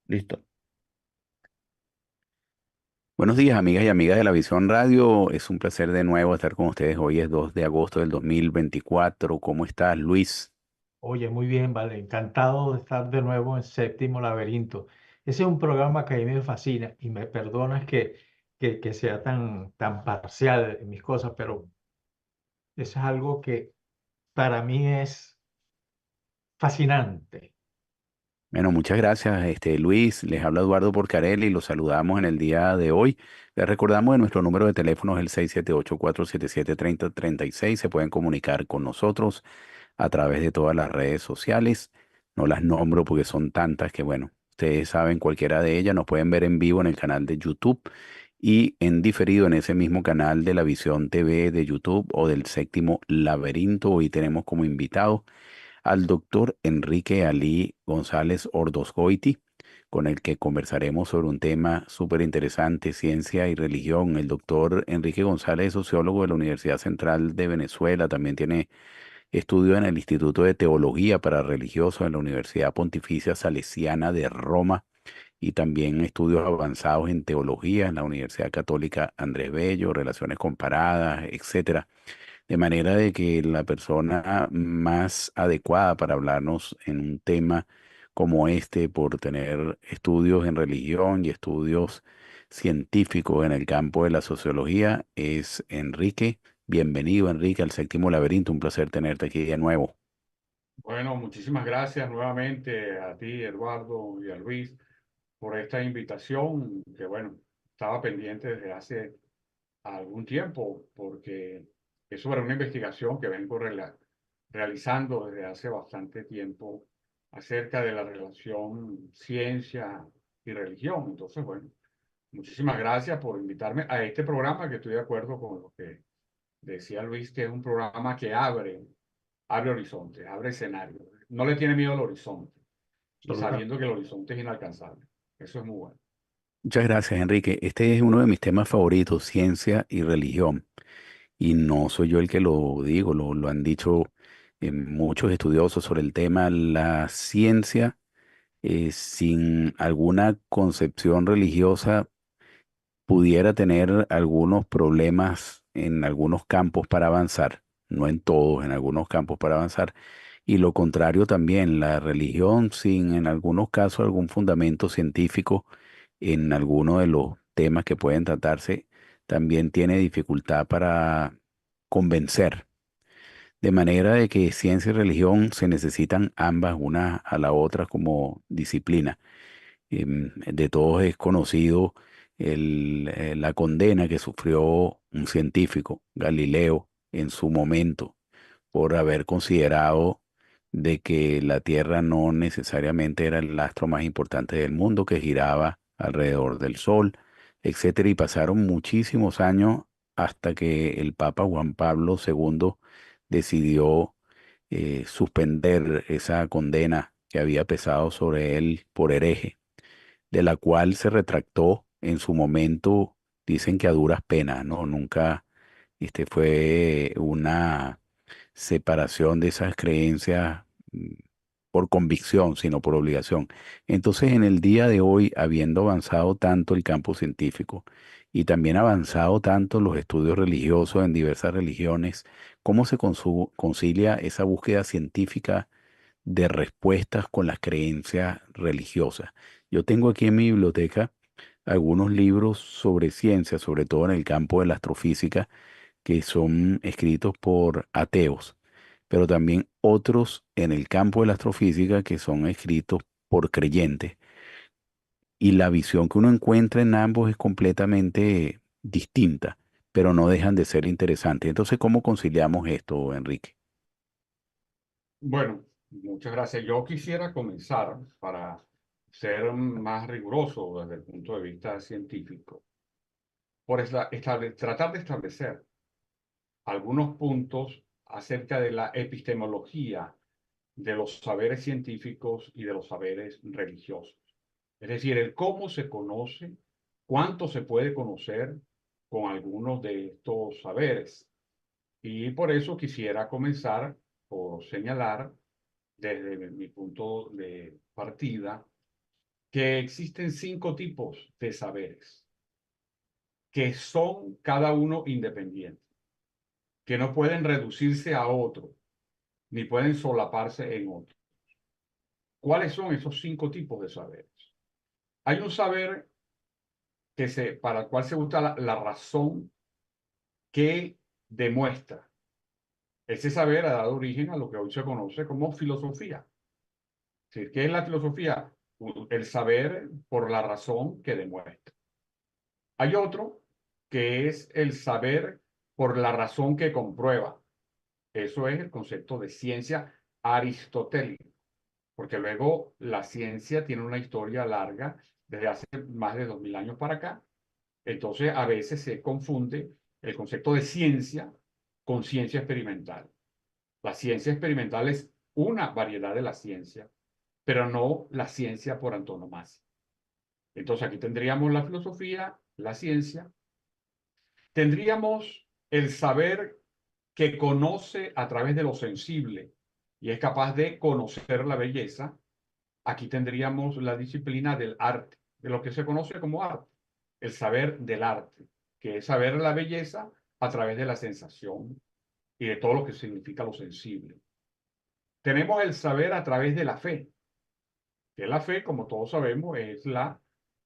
Listo. Buenos días, amigas y amigas de la Visión Radio. Es un placer de nuevo estar con ustedes. Hoy es 2 de agosto del 2024. ¿Cómo estás, Luis? Oye, muy bien, vale. Encantado de estar de nuevo en Séptimo Laberinto. Ese es un programa que a mí me fascina y me perdonas que sea tan parcial en mis cosas, pero eso es algo que para mí es fascinante. Bueno, muchas gracias, Luis. Les habla Eduardo Porcarelli y los saludamos en el día de hoy. Les recordamos que nuestro número de teléfono es el 678-477-3036. Se pueden comunicar con nosotros a través de todas las redes sociales. No las nombro porque son tantas que, bueno, ustedes saben cualquiera de ellas. Nos pueden ver en vivo en el canal de YouTube y en diferido en ese mismo canal de la Visión TV de YouTube o del Séptimo Laberinto. Hoy tenemos como invitado al doctor Enrique Ali González Ordosgoiti, con el que conversaremos sobre un tema súper interesante, ciencia y religión. El doctor Enrique González es sociólogo de la Universidad Central de Venezuela, también tiene estudio en el Instituto de Teología para Religiosos en la Universidad Pontificia Salesiana de Roma y también estudios avanzados en teología en la Universidad Católica Andrés Bello, relaciones comparadas, etcétera. De manera de que la persona más adecuada para hablarnos en un tema como este, por tener estudios en religión y estudios científicos en el campo de la sociología, es Enrique. Bienvenido, Enrique, al Séptimo Laberinto. Un placer tenerte aquí de nuevo. Bueno, muchísimas gracias nuevamente a ti, Eduardo, y a Luis por esta invitación que, bueno, estaba pendiente desde hace algún tiempo porque es sobre una investigación que vengo realizando desde hace bastante tiempo acerca de la relación ciencia y religión. Entonces, bueno, muchísimas gracias por invitarme a este programa que estoy de acuerdo con lo que decía Luis, que es un programa que abre horizontes, abre escenarios. No le tiene miedo al horizonte y Absolutamente. sabiendo que el horizonte es inalcanzable. Eso es muy bueno. Muchas gracias, Enrique. Este es uno de mis temas favoritos, ciencia y religión. Y no soy yo el que lo digo, lo han dicho muchos estudiosos sobre el tema. La ciencia, sin alguna concepción religiosa, pudiera tener algunos problemas en algunos campos para avanzar, no en todos, en algunos campos para avanzar. Y lo contrario también, la religión sin en algunos casos algún fundamento científico en alguno de los temas que pueden tratarse, también tiene dificultad para convencer. De manera de que ciencia y religión se necesitan ambas una a la otra como disciplina. De todos es conocido la condena que sufrió un científico, Galileo, en su momento, por haber considerado de que la Tierra no necesariamente era el astro más importante del mundo, que giraba alrededor del Sol, etcétera. Y pasaron muchísimos años hasta que el Papa Juan Pablo II decidió suspender esa condena que había pesado sobre él por hereje, de la cual se retractó en su momento, dicen que a duras penas, ¿no? Nunca fue una separación de esas creencias por convicción, sino por obligación. Entonces, en el día de hoy, habiendo avanzado tanto el campo científico y también avanzado tanto los estudios religiosos en diversas religiones, ¿cómo se concilia esa búsqueda científica de respuestas con las creencias religiosas? Yo tengo aquí en mi biblioteca algunos libros sobre ciencia, sobre todo en el campo de la astrofísica, que son escritos por ateos, pero también otros en el campo de la astrofísica que son escritos por creyentes. Y la visión que uno encuentra en ambos es completamente distinta, pero no dejan de ser interesantes. Entonces, ¿cómo conciliamos esto, Enrique? Bueno, muchas gracias. Yo quisiera comenzar para ser más riguroso desde el punto de vista científico, por tratar de establecer algunos puntos acerca de la epistemología de los saberes científicos y de los saberes religiosos. Es decir, el cómo se conoce, cuánto se puede conocer con algunos de estos saberes. Y por eso quisiera comenzar por señalar desde mi punto de partida que existen 5 tipos de saberes, que son cada uno independientes, que no pueden reducirse a otro, ni pueden solaparse en otro. ¿Cuáles son esos 5 tipos de saberes? Hay un saber para el cual se usa la razón que demuestra. Ese saber ha dado origen a lo que hoy se conoce como filosofía. ¿Sí? ¿Qué es la filosofía? El saber por la razón que demuestra. Hay otro que es el saber por la razón que comprueba. Eso es el concepto de ciencia aristotélica, porque luego la ciencia tiene una historia larga desde hace más de 2000 años para acá. Entonces, a veces se confunde el concepto de ciencia con ciencia experimental. La ciencia experimental es una variedad de la ciencia, pero no la ciencia por antonomasia. Entonces, aquí tendríamos la filosofía, la ciencia. Tendríamos el saber que conoce a través de lo sensible y es capaz de conocer la belleza. Aquí tendríamos la disciplina del arte, de lo que se conoce como arte, el saber del arte, que es saber la belleza a través de la sensación y de todo lo que significa lo sensible. Tenemos el saber a través de la fe, que la fe, como todos sabemos, es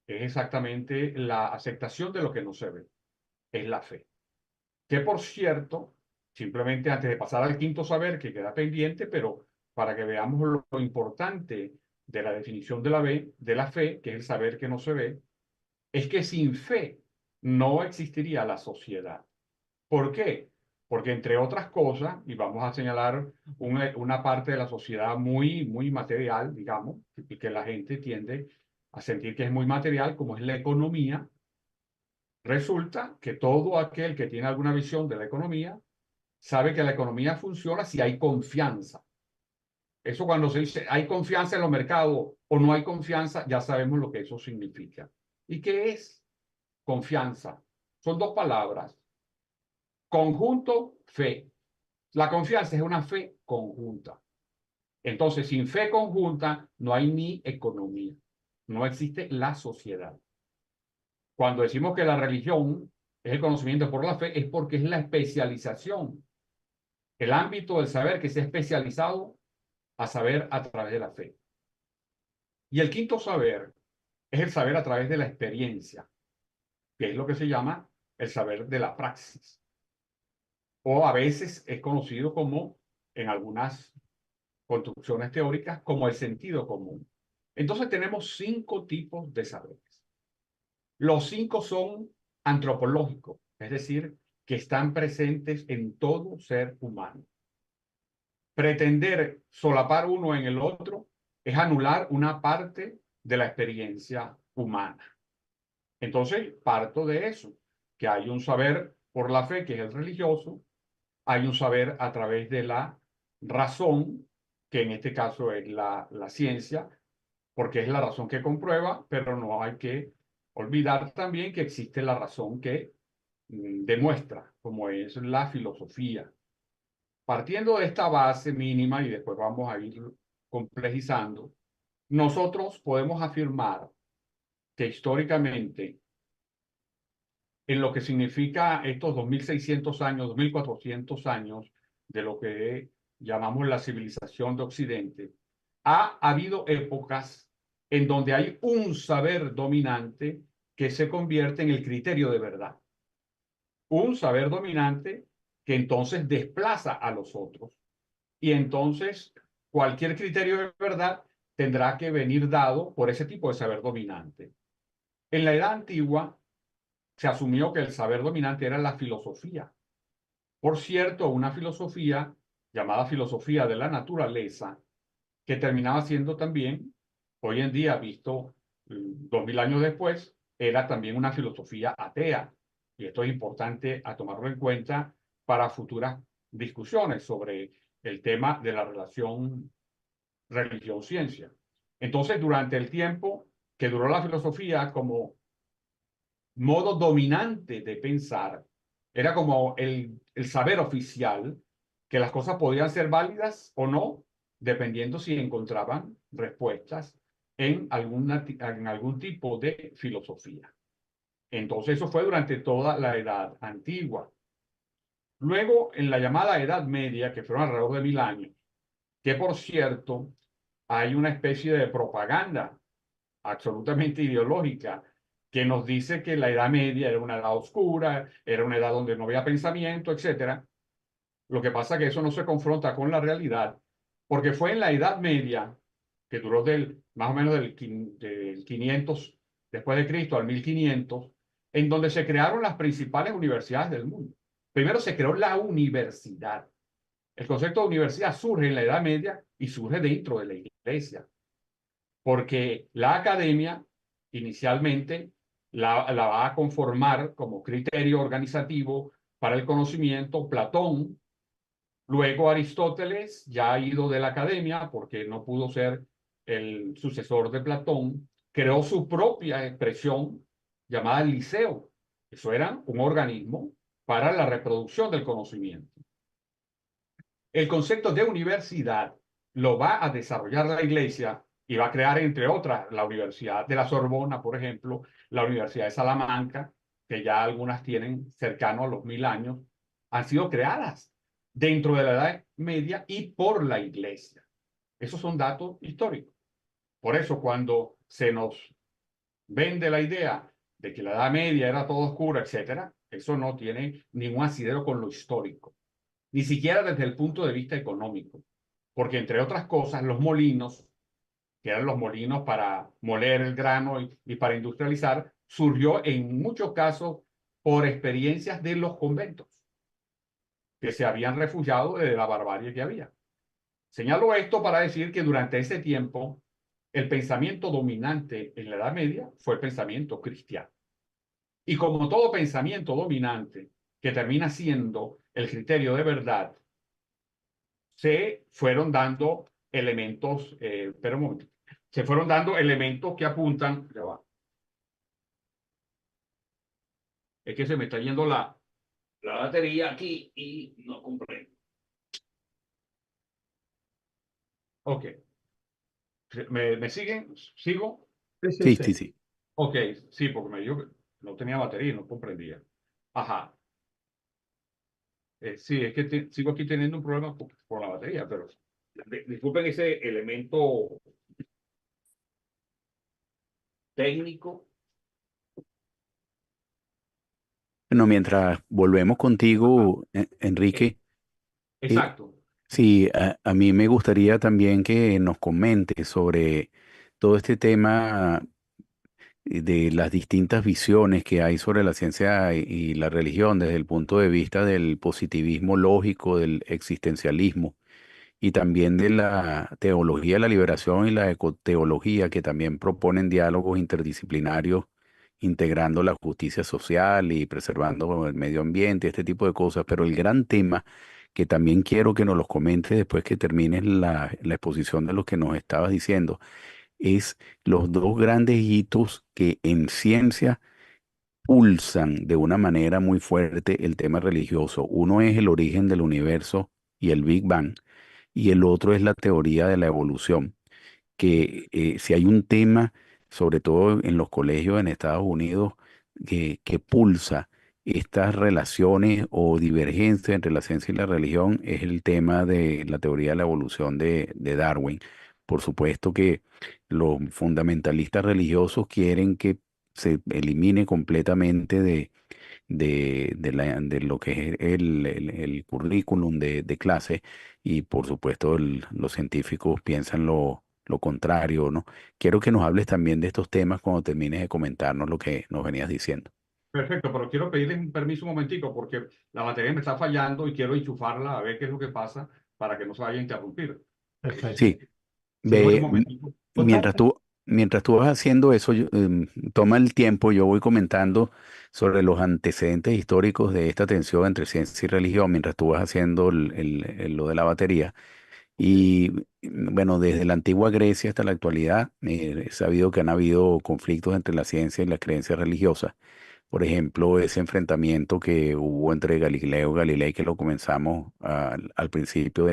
exactamente la aceptación de lo que no se ve, es la fe. Que por cierto, simplemente antes de pasar al quinto saber, que queda pendiente, pero para que veamos lo importante de la definición de la fe, que es el saber que no se ve, es que sin fe no existiría la sociedad. ¿Por qué? Porque entre otras cosas, y vamos a señalar una parte de la sociedad muy material, digamos, y que la gente tiende a sentir que es muy material, como es la economía. Resulta que todo aquel que tiene alguna visión de la economía sabe que la economía funciona si hay confianza. Eso cuando se dice hay confianza en los mercados o no hay confianza, ya sabemos lo que eso significa. ¿Y qué es confianza? Son 2 palabras. Conjunto, fe. La confianza es una fe conjunta. Entonces, sin fe conjunta no hay ni economía. No existe la sociedad. Cuando decimos que la religión es el conocimiento por la fe, es porque es la especialización, el ámbito del saber que se ha especializado a saber a través de la fe. Y el quinto saber es el saber a través de la experiencia, que es lo que se llama el saber de la praxis. O a veces es conocido como, en algunas construcciones teóricas, como el sentido común. Entonces tenemos 5 tipos de saberes. Los 5 son antropológicos, es decir, que están presentes en todo ser humano. Pretender solapar uno en el otro es anular una parte de la experiencia humana. Entonces, parto de eso, que hay un saber por la fe, que es el religioso, hay un saber a través de la razón, que en este caso es la ciencia, porque es la razón que comprueba, pero no hay que olvidar también que existe la razón que demuestra, como es la filosofía. Partiendo de esta base mínima, y después vamos a ir complejizando, nosotros podemos afirmar que históricamente, en lo que significa estos 2600 años, 2400 años de lo que llamamos la civilización de Occidente, ha habido épocas en donde hay un saber dominante que se convierte en el criterio de verdad. Un saber dominante que entonces desplaza a los otros. Y entonces cualquier criterio de verdad tendrá que venir dado por ese tipo de saber dominante. En la Edad Antigua se asumió que el saber dominante era la filosofía. Por cierto, una filosofía llamada filosofía de la naturaleza, que terminaba siendo también, hoy en día, visto 2000 años después, era también una filosofía atea. Y esto es importante a tomarlo en cuenta para futuras discusiones sobre el tema de la relación religión-ciencia. Entonces, durante el tiempo que duró la filosofía como modo dominante de pensar, era como el saber oficial, que las cosas podían ser válidas o no, dependiendo si encontraban respuestas en algún tipo de filosofía. Entonces eso fue durante toda la Edad Antigua. Luego, en la llamada Edad Media, que fueron alrededor de 1000 años, que por cierto, hay una especie de propaganda absolutamente ideológica que nos dice que la Edad Media era una edad oscura, era una edad donde no había pensamiento, etcétera. Lo que pasa es que eso no se confronta con la realidad, porque fue en la Edad Media, que duró más o menos del 500 después de Cristo al 1500, en donde se crearon las principales universidades del mundo. Primero se creó la universidad. El concepto de universidad surge en la Edad Media y surge dentro de la iglesia, porque la academia inicialmente la va a conformar como criterio organizativo para el conocimiento Platón. Luego Aristóteles, ya ha ido de la academia porque no pudo ser el sucesor de Platón, creó su propia expresión llamada el liceo. Eso era un organismo para la reproducción del conocimiento. El concepto de universidad lo va a desarrollar la Iglesia y va a crear, entre otras, la Universidad de la Sorbona, por ejemplo, la Universidad de Salamanca, que ya algunas tienen cercano a los 1000 años, han sido creadas dentro de la Edad Media y por la Iglesia. Esos son datos históricos. Por eso, cuando se nos vende la idea de que la Edad Media era todo oscura, etcétera, eso no tiene ningún asidero con lo histórico, ni siquiera desde el punto de vista económico, porque entre otras cosas, los molinos, que eran los molinos para moler el grano y para industrializar, surgió en muchos casos por experiencias de los conventos, que se habían refugiado de la barbarie que había. Señalo esto para decir que durante ese tiempo el pensamiento dominante en la Edad Media fue el pensamiento cristiano. Y como todo pensamiento dominante que termina siendo el criterio de verdad, se fueron dando elementos, pero un momento, se fueron dando elementos que apuntan, ya va, es que se me está yendo la batería aquí y no comprendo. Ok, ¿me siguen? ¿Sigo? Sí, sí, Sí, sí. sí, sí. Ok, sí, porque me dijo que no tenía batería y no comprendía. Ajá. Sí, es que sigo aquí teniendo un problema por la batería, pero disculpen ese elemento técnico. Bueno, mientras volvemos Ajá. contigo, Eh, Enrique, eh, exacto. sí, a mí me gustaría también que nos comentes sobre todo este tema de las distintas visiones que hay sobre la ciencia y la religión desde el punto de vista del positivismo lógico, del existencialismo y también de la teología de la liberación y la ecoteología, que también proponen diálogos interdisciplinarios, integrando la justicia social y preservando el medio ambiente, este tipo de cosas. Pero el gran tema que también quiero que nos los comentes después que termines la exposición de lo que nos estabas diciendo, es los dos grandes hitos que en ciencia pulsan de una manera muy fuerte el tema religioso. Uno es el origen del universo y el Big Bang, y el otro es la teoría de la evolución, que si hay un tema, sobre todo en los colegios en Estados Unidos, que pulsa estas relaciones o divergencias entre la ciencia y la religión, es el tema de la teoría de la evolución de Darwin. Por supuesto que los fundamentalistas religiosos quieren que se elimine completamente de lo que es el currículum de clase, y por supuesto los científicos piensan lo contrario, ¿no? Quiero que nos hables también de estos temas cuando termines de comentarnos lo que nos venías diciendo. Perfecto, pero quiero pedirles un permiso un momentico porque la batería me está fallando y quiero enchufarla a ver qué es lo que pasa para que no se vaya a interrumpir. Perfecto. Sí, Si me voy un ve, momentico. mientras Total. tú vas haciendo eso, toma el tiempo, yo voy comentando sobre los antecedentes históricos de esta tensión entre ciencia y religión, mientras tú vas haciendo lo de la batería. Y bueno, desde la antigua Grecia hasta la actualidad, he sabido que han habido conflictos entre la ciencia y las creencias religiosas. Por ejemplo, ese enfrentamiento que hubo entre Galileo Galilei, que lo comenzamos al principio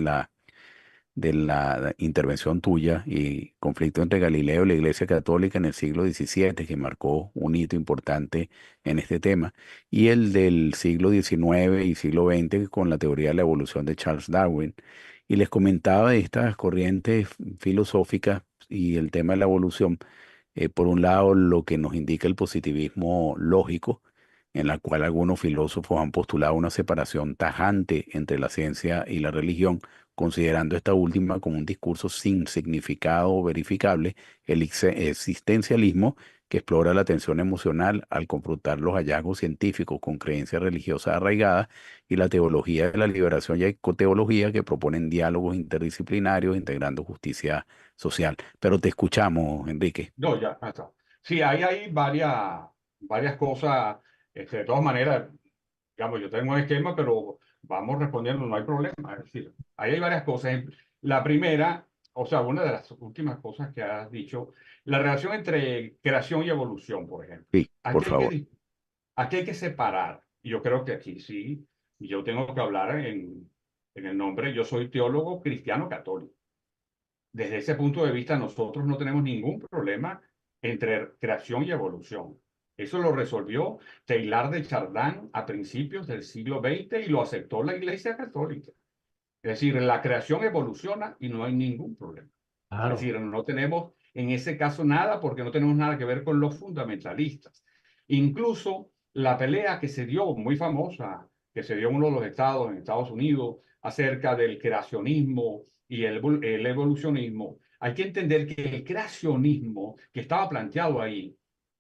de la intervención tuya y conflicto entre Galileo y la Iglesia Católica en el siglo XVII, que marcó un hito importante en este tema, y el del siglo XIX y siglo XX con la teoría de la evolución de Charles Darwin. Y les comentaba de estas corrientes filosóficas y el tema de la evolución. Por un lado, lo que nos indica el positivismo lógico, en la cual algunos filósofos han postulado una separación tajante entre la ciencia y la religión, considerando esta última como un discurso sin significado verificable, el existencialismo, que explora la tensión emocional al confrontar los hallazgos científicos con creencias religiosas arraigadas, y la teología de la liberación y ecoteología, que proponen diálogos interdisciplinarios integrando justicia social. Pero te escuchamos, Enrique. No, ya está. Sí, hay varias cosas. De todas maneras, digamos, yo tengo un esquema, pero vamos respondiendo, no hay problema. Es decir, ahí hay varias cosas. La primera, o sea, una de las últimas cosas que has dicho, la relación entre creación y evolución, por ejemplo. Sí, por Aquí hay favor. que, aquí hay que separar. Y yo creo que aquí sí, y yo tengo que hablar en el nombre, yo soy teólogo cristiano católico. Desde ese punto de vista, nosotros no tenemos ningún problema entre creación y evolución. Eso lo resolvió Teilhard de Chardin a principios del siglo XX y lo aceptó la Iglesia Católica. Es decir, la creación evoluciona y no hay ningún problema. Es Claro. decir, no tenemos en ese caso nada porque no tenemos nada que ver con los fundamentalistas. Incluso la pelea que se dio, muy famosa, que se dio en uno de los estados, en Estados Unidos, acerca del creacionismo y el evolucionismo, hay que entender que el creacionismo que estaba planteado ahí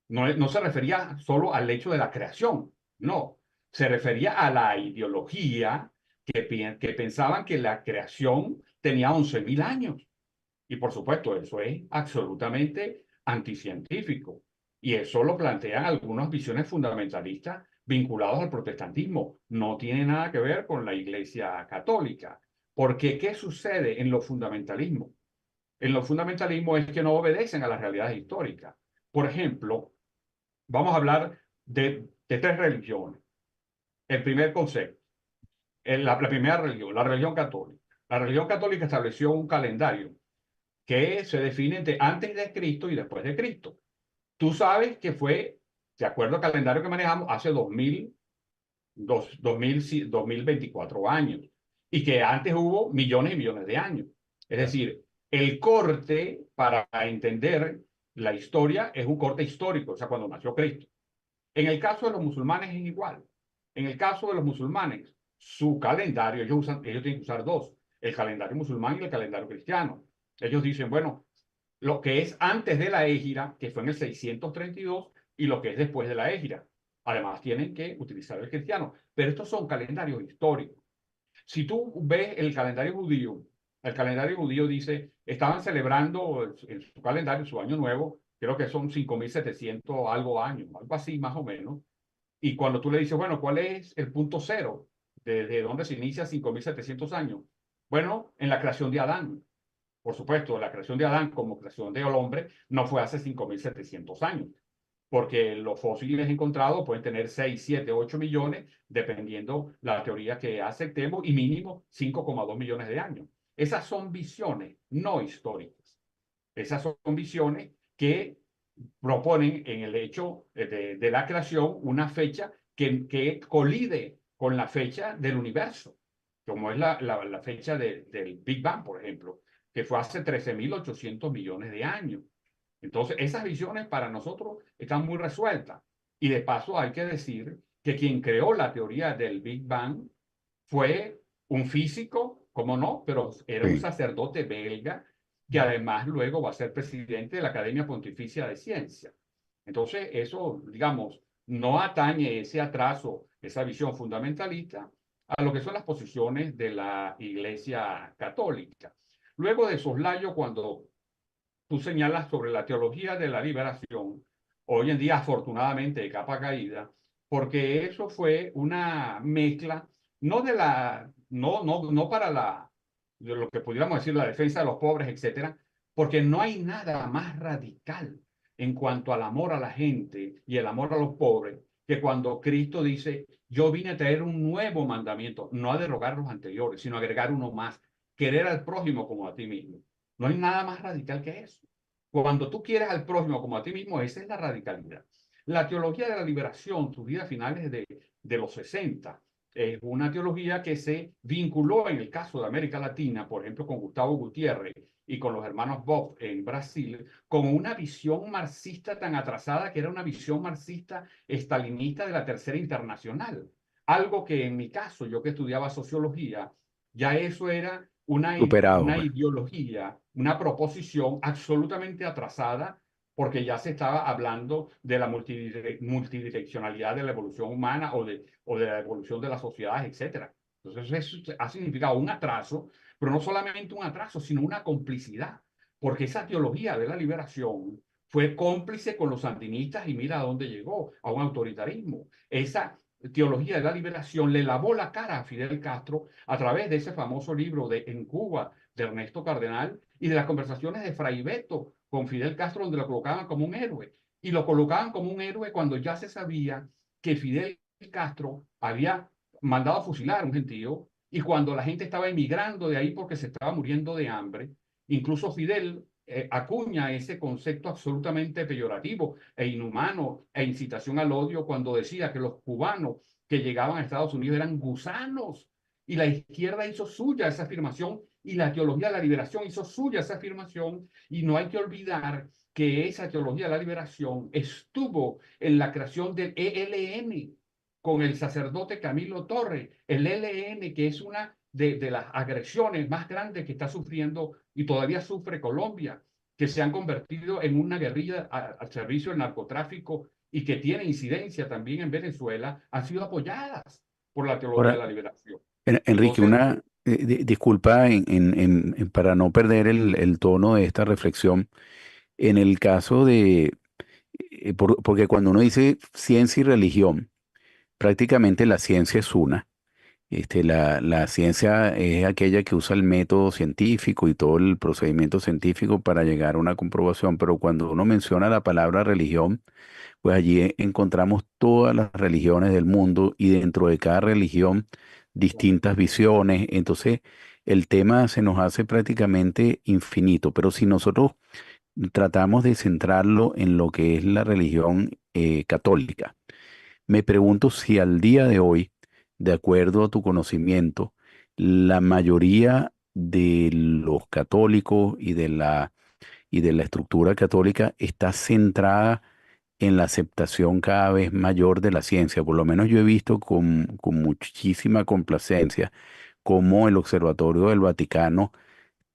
no se refería solo al hecho de la creación, no, se refería a la ideología que pensaban que la creación tenía 11.000 años. Y por supuesto, eso es absolutamente anticientífico. Y eso lo plantean algunas visiones fundamentalistas vinculadas al protestantismo. No tiene nada que ver con la Iglesia Católica. Porque, ¿qué sucede en los fundamentalismos? En los fundamentalismos es que no obedecen a las realidades históricas. Por ejemplo, vamos a hablar de tres religiones. El primer concepto, la primera religión, la religión católica. La religión católica estableció un calendario que se define entre antes de Cristo y después de Cristo. Tú sabes que fue, de acuerdo al calendario que manejamos, hace 2024 años, y que antes hubo millones y millones de años. Es decir, el corte para entender la historia es un corte histórico, o sea, cuando nació Cristo. En el caso de los musulmanes es igual. En el caso de los musulmanes, su calendario, ellos tienen que usar dos, el calendario musulmán y el calendario cristiano. Ellos dicen, bueno, lo que es antes de la égira, que fue en el 632, y lo que es después de la égira. Además, tienen que utilizar el cristiano. Pero estos son calendarios históricos. Si tú ves el calendario judío dice, estaban celebrando en su calendario su año nuevo, creo que son 5.700 algo años, algo así más o menos. Y cuando tú le dices, bueno, ¿cuál es el punto cero? ¿De dónde se inicia 5.700 años? Bueno, en la creación de Adán. Por supuesto, la creación de Adán como creación del hombre no fue hace 5.700 años, porque los fósiles encontrados pueden tener 6, 7, 8 millones, dependiendo la teoría que aceptemos, y mínimo 5,2 millones de años. Esas son visiones no históricas. Esas son visiones que proponen en el hecho de la creación una fecha que colide con la fecha del universo, como es la fecha del Big Bang, por ejemplo, que fue hace 13.800 millones de años. Entonces, esas visiones para nosotros están muy resueltas. Y de paso hay que decir que quien creó la teoría del Big Bang fue un físico, como no, pero era un Sí, sacerdote belga que además luego va a ser presidente de la Academia Pontificia de Ciencia. Entonces, eso, digamos, no atañe ese atraso, esa visión fundamentalista a lo que son las posiciones de la Iglesia Católica. Luego de soslayo, cuando tú señalas sobre la teología de la liberación, hoy en día afortunadamente de capa caída, porque eso fue una mezcla, no para de lo que pudiéramos decir la defensa de los pobres, etcétera, porque no hay nada más radical en cuanto al amor a la gente y el amor a los pobres, que cuando Cristo dice, yo vine a traer un nuevo mandamiento, no a derogar los anteriores, sino a agregar uno más, querer al prójimo como a ti mismo. No hay nada más radical que eso. Cuando tú quieres al prójimo como a ti mismo, esa es la radicalidad. La teología de la liberación, surgida a finales de los 60, es una teología que se vinculó en el caso de América Latina, por ejemplo, con Gustavo Gutiérrez y con los hermanos Bob en Brasil, con una visión marxista tan atrasada que era una visión marxista estalinista de la Tercera Internacional. Algo que en mi caso, yo que estudiaba sociología, ya eso era Superado, una pues. ideología, una proposición absolutamente atrasada, porque ya se estaba hablando de la multidireccionalidad de la evolución humana o de la evolución de las sociedades, etcétera. Entonces, eso ha significado un atraso, pero no solamente un atraso, sino una complicidad, porque esa teología de la liberación fue cómplice con los sandinistas y mira a dónde llegó, a un autoritarismo. Esa teología de la liberación le lavó la cara a Fidel Castro a través de ese famoso libro de En Cuba, de Ernesto Cardenal, y de las conversaciones de Fray Beto con Fidel Castro, donde lo colocaban como un héroe. Y lo colocaban como un héroe cuando ya se sabía que Fidel Castro había mandado a fusilar a un gentío, y cuando la gente estaba emigrando de ahí porque se estaba muriendo de hambre. Incluso Fidel acuña ese concepto absolutamente peyorativo e inhumano e incitación al odio cuando decía que los cubanos que llegaban a Estados Unidos eran gusanos. Y la izquierda hizo suya esa afirmación y la teología de la liberación hizo suya esa afirmación. Y no hay que olvidar que esa teología de la liberación estuvo en la creación del ELN con el sacerdote Camilo Torre, el ELN, que es una de las agresiones más grandes que está sufriendo y todavía sufre Colombia, que se han convertido en una guerrilla al servicio del narcotráfico y que tiene incidencia también en Venezuela, han sido apoyadas por la teología de Ahora, la liberación. Enrique, Entonces, una disculpa para no perder el tono de esta reflexión. En el caso porque cuando uno dice ciencia y religión, prácticamente la ciencia es una. La ciencia es aquella que usa el método científico y todo el procedimiento científico para llegar a una comprobación, pero cuando uno menciona la palabra religión, pues allí encontramos todas las religiones del mundo y dentro de cada religión distintas visiones. Entonces, el tema se nos hace prácticamente infinito, pero si nosotros tratamos de centrarlo en lo que es la religión católica, me pregunto si al día de hoy, de acuerdo a tu conocimiento, la mayoría de los católicos y de la estructura católica está centrada en la aceptación cada vez mayor de la ciencia. Por lo menos yo he visto con muchísima complacencia cómo el Observatorio del Vaticano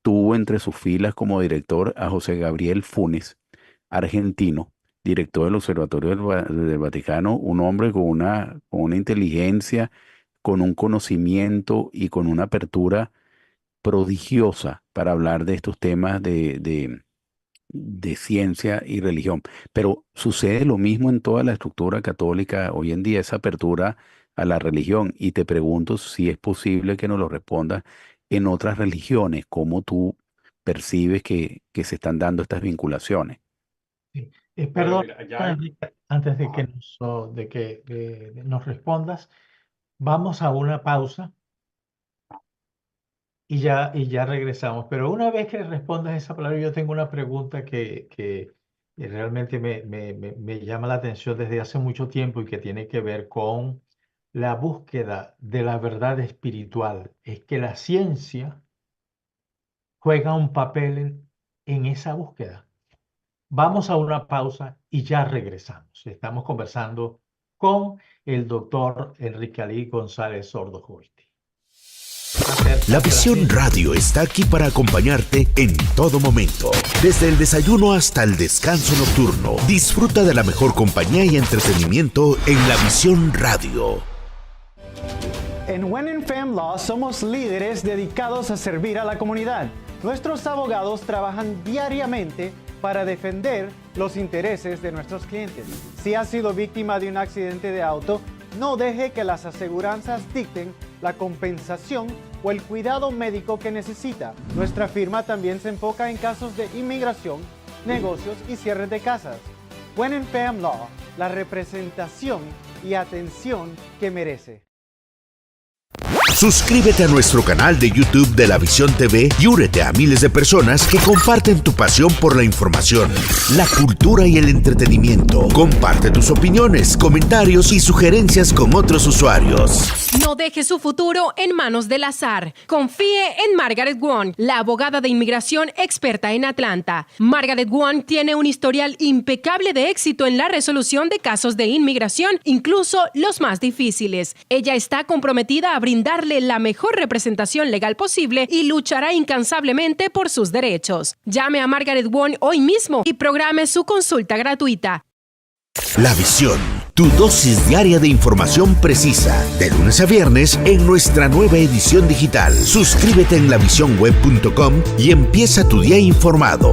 tuvo entre sus filas como director a José Gabriel Funes, argentino, director del Observatorio del Vaticano, un hombre con una inteligencia, con un conocimiento y con una apertura prodigiosa para hablar de estos temas de ciencia y religión. Pero sucede lo mismo en toda la estructura católica hoy en día, esa apertura a la religión. Y te pregunto si es posible que nos lo respondas en otras religiones, cómo tú percibes que se están dando estas vinculaciones. Sí. bueno, Perdón, mira, ya hay... Enrique, antes de que Ajá. nos respondas, vamos a una pausa y ya regresamos. Pero una vez que respondas esa palabra, yo tengo una pregunta que realmente me llama la atención desde hace mucho tiempo y que tiene que ver con la búsqueda de la verdad espiritual. Es que la ciencia juega un papel en esa búsqueda. Vamos a una pausa y ya regresamos. Estamos conversando con el doctor Enrique Ali González Sordo Goiti. La Acerca de la Visión ciencia. Radio está aquí para acompañarte en todo momento. Desde el desayuno hasta el descanso nocturno. Disfruta de la mejor compañía y entretenimiento en La Visión Radio. En When Fam Law somos líderes dedicados a servir a la comunidad. Nuestros abogados trabajan diariamente para defender los intereses de nuestros clientes. Si has sido víctima de un accidente de auto, no deje que las aseguranzas dicten la compensación o el cuidado médico que necesita. Nuestra firma también se enfoca en casos de inmigración, negocios y cierres de casas. When Fam Law, la representación y atención que merece. Suscríbete a nuestro canal de YouTube de La Visión TV y únete a miles de personas que comparten tu pasión por la información, la cultura y el entretenimiento. Comparte tus opiniones, comentarios y sugerencias con otros usuarios. No deje su futuro en manos del azar. Confíe en Margaret Wong, la abogada de inmigración experta en Atlanta. Margaret Wong tiene un historial impecable de éxito en la resolución de casos de inmigración, incluso los más difíciles. Ella está comprometida a brindarle la mejor representación legal posible y luchará incansablemente por sus derechos. Llame a Margaret Wong hoy mismo y programe su consulta gratuita. La Visión, tu dosis diaria de información precisa, de lunes a viernes en nuestra nueva edición digital. Suscríbete en lavisionweb.com y empieza tu día informado.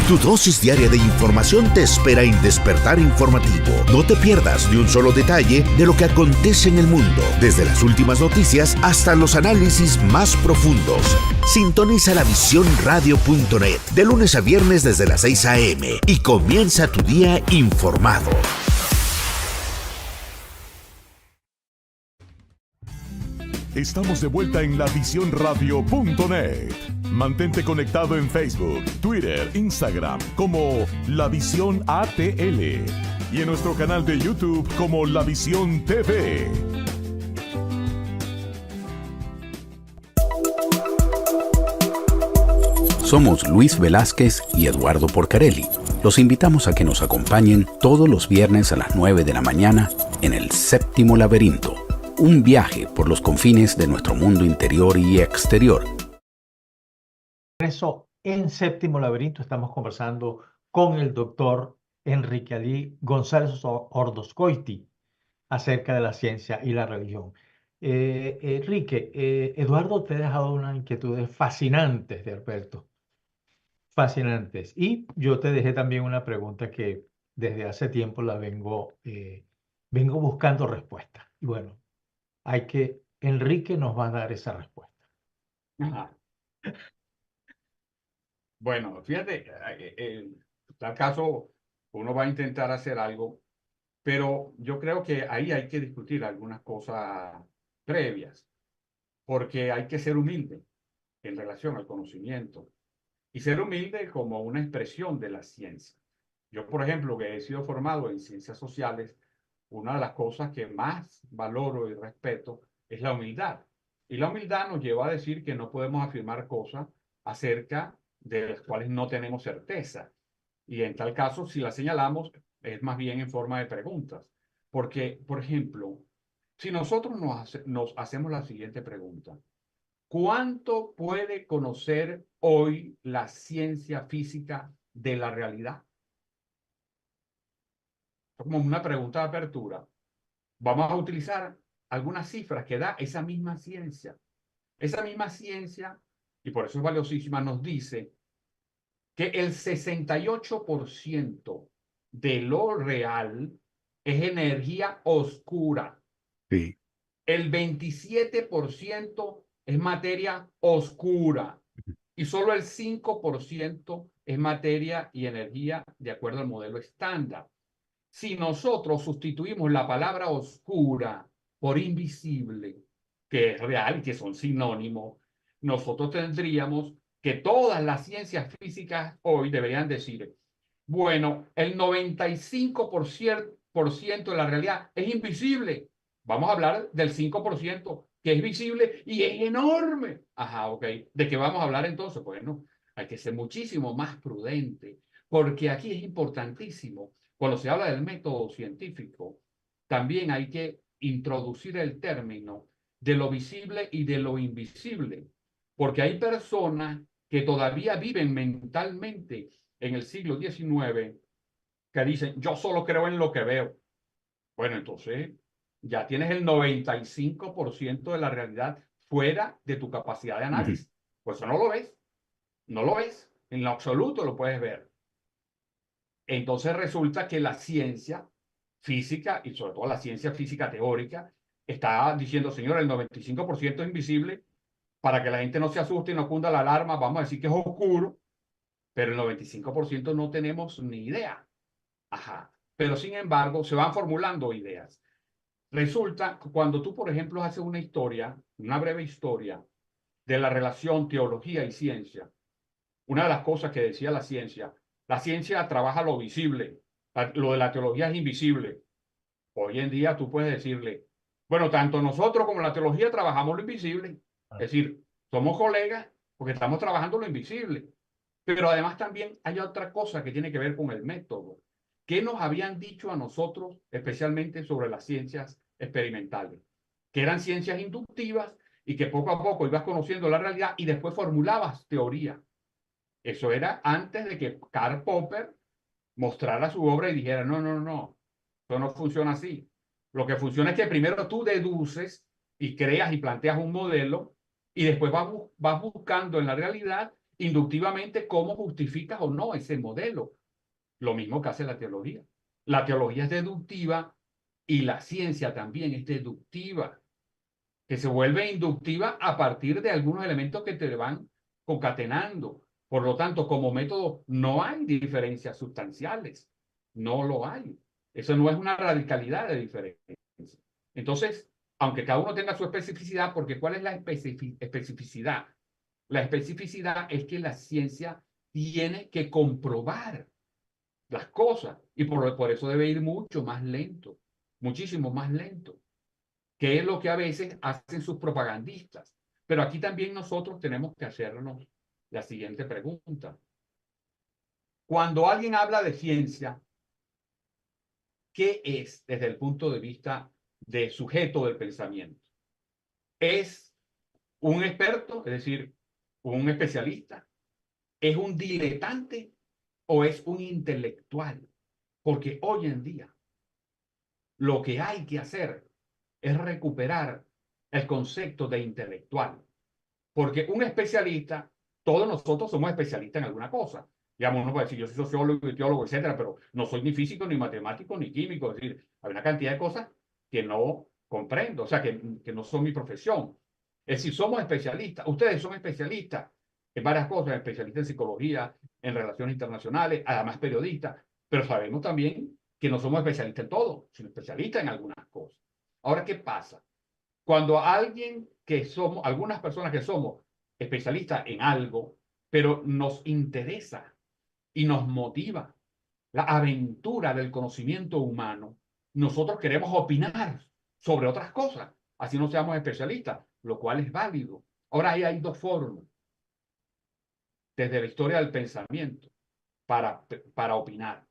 Tu dosis diaria de información te espera en Despertar Informativo. No te pierdas ni un solo detalle de lo que acontece en el mundo, desde las últimas noticias hasta los análisis más profundos. Sintoniza lavisionradio.net de lunes a viernes desde las 6 a.m. y comienza tu día informado. Estamos de vuelta en lavisionradio.net. Mantente conectado en Facebook, Twitter, Instagram como La Visión ATL y en nuestro canal de YouTube como La Visión TV. Somos Luis Velázquez y Eduardo Porcarelli. Los invitamos a que nos acompañen todos los viernes a las 9 de la mañana en El Séptimo Laberinto, un viaje por los confines de nuestro mundo interior y exterior. Por eso, en Séptimo Laberinto estamos conversando con el doctor Enrique Ali González Ordoscoiti acerca de la ciencia y la religión. Enrique, Eduardo te ha dejado unas inquietudes fascinantes de Alberto. Fascinantes. Y yo te dejé también una pregunta que desde hace tiempo la vengo buscando respuesta. Y bueno, Enrique nos va a dar esa respuesta. Ajá. Bueno, fíjate, en tal caso uno va a intentar hacer algo, pero yo creo que ahí hay que discutir algunas cosas previas, porque hay que ser humilde en relación al conocimiento y ser humilde como una expresión de la ciencia. Yo, por ejemplo, que he sido formado en ciencias sociales, una de las cosas que más valoro y respeto es la humildad. Y la humildad nos lleva a decir que no podemos afirmar cosas acerca de las cuales no tenemos certeza. Y en tal caso, si las señalamos, es más bien en forma de preguntas. Porque, por ejemplo, si nosotros nos hacemos la siguiente pregunta: ¿cuánto puede conocer hoy la ciencia física de la realidad? Como una pregunta de apertura. Vamos a utilizar algunas cifras que da esa misma ciencia. Esa misma ciencia, y por eso es valiosísima, nos dice que el 68% de lo real es energía oscura. Sí. El 27% es materia oscura y solo el 5% es materia y energía de acuerdo al modelo estándar. Si nosotros sustituimos la palabra oscura por invisible, que es real y que son sinónimos, nosotros tendríamos que todas las ciencias físicas hoy deberían decir, bueno, el 95% de la realidad es invisible. Vamos a hablar del 5% que es visible y es enorme. Ajá, ok. ¿De qué vamos a hablar entonces? Bueno, hay que ser muchísimo más prudente, porque aquí es importantísimo. Cuando se habla del método científico, también hay que introducir el término de lo visible y de lo invisible, porque hay personas que todavía viven mentalmente en el siglo XIX que dicen, yo solo creo en lo que veo. Bueno, entonces ya tienes el 95% de la realidad fuera de tu capacidad de análisis. Pues eso no lo ves. No lo ves. En lo absoluto lo puedes ver. Entonces resulta que la ciencia física, y sobre todo la ciencia física teórica, está diciendo, señor, el 95% es invisible. Para que la gente no se asuste y no cunda la alarma, vamos a decir que es oscuro, pero el 95% no tenemos ni idea. Ajá. Pero sin embargo, se van formulando ideas. Resulta que cuando tú, por ejemplo, haces una historia, una breve historia de la relación teología y ciencia, una de las cosas que decía la ciencia trabaja lo visible, lo de la teología es invisible. Hoy en día tú puedes decirle, bueno, tanto nosotros como la teología trabajamos lo invisible, es decir, somos colegas porque estamos trabajando lo invisible. Pero además también hay otra cosa que tiene que ver con el método. ¿Qué nos habían dicho a nosotros, especialmente sobre las ciencias experimentales? Que eran ciencias inductivas y que poco a poco ibas conociendo la realidad y después formulabas teoría. Eso era antes de que Karl Popper mostrara su obra y dijera, no, no, no, eso no funciona así. Lo que funciona es que primero tú deduces y creas y planteas un modelo y después vas buscando en la realidad inductivamente cómo justificas o no ese modelo. Lo mismo que hace la teología. La teología es deductiva y la ciencia también es deductiva, que se vuelve inductiva a partir de algunos elementos que te van concatenando. Por lo tanto, como método no hay diferencias sustanciales. No lo hay. Eso no es una radicalidad de diferencia. Entonces, aunque cada uno tenga su especificidad, porque ¿cuál es la especificidad? La especificidad es que la ciencia tiene que comprobar las cosas y por eso debe ir mucho más lento, muchísimo más lento, que es lo que a veces hacen sus propagandistas. Pero aquí también nosotros tenemos que hacernos la siguiente pregunta. Cuando alguien habla de ciencia, ¿qué es desde el punto de vista de sujeto del pensamiento? ¿Es un experto, es decir, un especialista? ¿Es un diletante o es un intelectual? Porque hoy en día lo que hay que hacer es recuperar el concepto de intelectual. Porque un especialista, todos nosotros somos especialistas en alguna cosa. Digamos, uno puede decir, yo soy sociólogo y teólogo, etcétera, pero no soy ni físico, ni matemático, ni químico. Es decir, hay una cantidad de cosas que no comprendo, o sea, que no son mi profesión. Es decir, somos especialistas. Ustedes son especialistas en varias cosas, especialistas en psicología, en relaciones internacionales, además periodistas, pero sabemos también que no somos especialistas en todo, sino especialistas en algunas cosas. Ahora, ¿qué pasa? Cuando algunas personas que somos especialistas en algo, pero nos interesa y nos motiva la aventura del conocimiento humano, nosotros queremos opinar sobre otras cosas, así no seamos especialistas, lo cual es válido. Ahora ahí hay dos formas, desde la historia del pensamiento, para opinar.